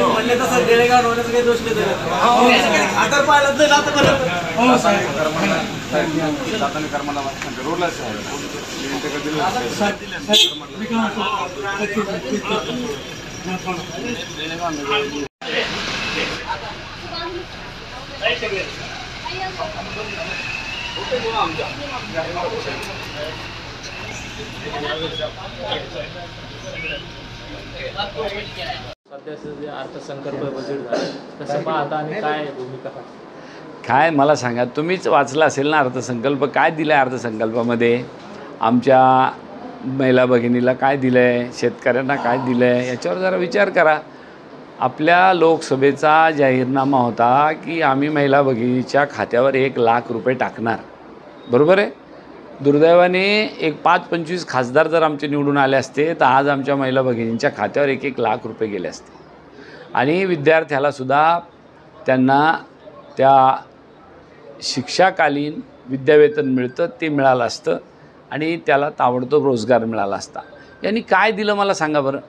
म्हणले तसं गेलेगाव होण्याचं काही दोष नाही आता पाहिलं तर आता बरं रोडलाच सध्याचं जे अर्थसंकल्प बजेट झालं कसं पाहता आणि काय भूमिका? काय मला सांगा, तुम्हीच वाचला असेल ना अर्थसंकल्प. काय दिलं आहे अर्थसंकल्पामध्ये? आमच्या महिला भगिनीला काय दिलं आहे, शेतकऱ्यांना काय दिलं आहे, याच्यावर जरा विचार करा. आपल्या लोकसभेचा जाहीरनामा होता की आम्ही महिला भगिनीच्या खात्यावर 1,00,000 रुपये टाकणार, बरोबर आहे. दुर्दैवाने एक 5-25 खासदार जर आमचे निवडून आले असते तर आज आमच्या महिला भगिनींच्या खात्यावर 1,00,000 रुपये गेले असते. आणि विद्यार्थ्यालासुद्धा त्यांना त्या शिक्षाकालीन विद्यावेतन मिळतं ते मिळालं असतं आणि त्याला ताबडतोब रोजगार मिळाला असता. यांनी काय दिलं मला सांगा बरं?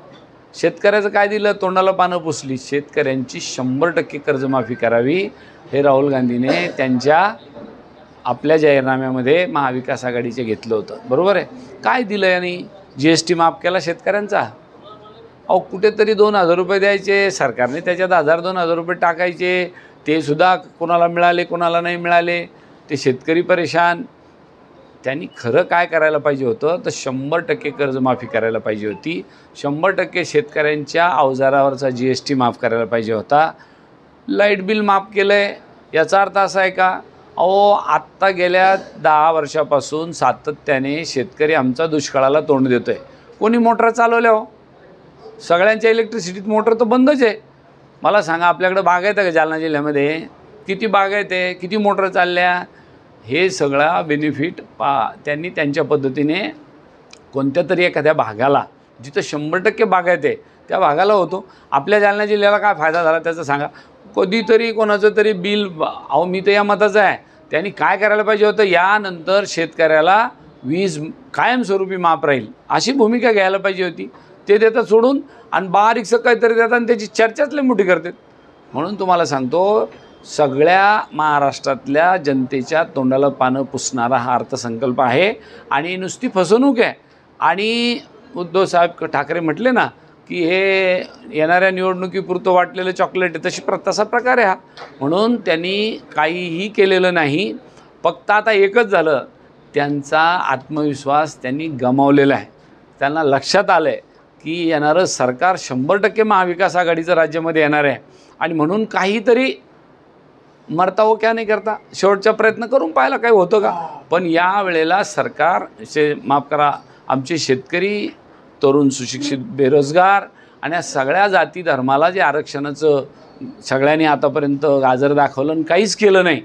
शेतकऱ्याचं काय दिलं? तोंडाला पानं पुसली. शेतकऱ्यांची 100% कर्जमाफी करावी हे राहुल गांधीने त्यांच्या आपल्या जाहीरनाम्यामध्ये महाविकास आघाडीचे घेतलं होतं, बरोबर आहे. काय दिलं यांनी? GST माफ केला शेतकऱ्यांचा. अहो कुठेतरी 2,000 रुपये द्यायचे, सरकारने त्याच्यात 1,000-2,000 रुपये टाकायचे, ते सुद्धा कोणाला मिळाले कोणाला नाही मिळाले, ते शेतकरी परेशान. त्यांनी खरं काय करायला पाहिजे होतं तर 100% कर्जमाफी करायला पाहिजे होती. 100% शेतकऱ्यांच्या अवजारावरचा GST माफ करायला पाहिजे होता. लाईट बिल माफ केलं आहे, याचा अर्थ असा आहे का? अहो आत्ता गेल्या 10 वर्षापासून सातत्याने शेतकरी आमचा दुष्काळाला तोंड देतो आहे. कोणी मोटर चालवल्या? हो, सगळ्यांच्या इलेक्ट्रिसिटीत मोटर तर बंदच आहे. मला सांगा, आपल्याकडे बागायत आहे का जालना जिल्ह्यामध्ये? किती बागायत आहे, किती मोटर चालल्या? हे सगळा बेनिफिट त्यांनी त्यांच्या पद्धतीने कोणत्या तरी एखाद्या भागाला, जिथं 100% बागायत आहे त्या भागाला होतो. आपल्या जालना जिल्ह्याला काय फायदा झाला त्याचं सांगा. कधीतरी कोणाचं तरी बिल, अहो मी तर या मताचं आहे, त्यांनी काय करायला पाहिजे होतं, यानंतर शेतकऱ्याला वीज कायमस्वरूपी माफ राहील अशी भूमिका घ्यायला पाहिजे होती. ते देतात सोडून आणि बारीकसं काहीतरी देतात आणि त्याची चर्चाच लई मोठी करतात. म्हणून तुम्हाला सांगतो, सगळ्या महाराष्ट्रातल्या जनतेच्या तोंडाला पानं पुसणारा हा अर्थसंकल्प आहे आणि नुसती फसवणूक आहे. आणि उद्धव साहेब ठाकरे म्हटले ना की हे येणाऱ्या निवडणुकीपुरतं वाटलेलं चॉकलेट आहे, तसा प्रकार आहे हा. म्हणून त्यांनी काहीही केलेलं नाही. फक्त आता एकच झालं, त्यांचा आत्मविश्वास त्यांनी गमावलेला आहे. त्यांना लक्षात आलं आहे की येणारं सरकार 100% महाविकास आघाडीचं राज्यामध्ये येणार आहे आणि म्हणून काहीतरी मरता हो क्या नाही करता, शेवटचा प्रयत्न करून पाहायला काही होतं का. पण या वेळेला सरकार माफ करा, आमचे शेतकरी, तरुण सुशिक्षित बेरोजगार आणि या सगळ्या जाती धर्माला जे आरक्षणाचं सगळ्यांनी आतापर्यंत गाजर दाखवलं आणि काहीच केलं नाही,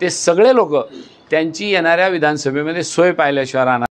ते सगळे लोक त्यांची येणाऱ्या विधानसभेमध्ये सोय पाहिल्याशिवाय राहणार.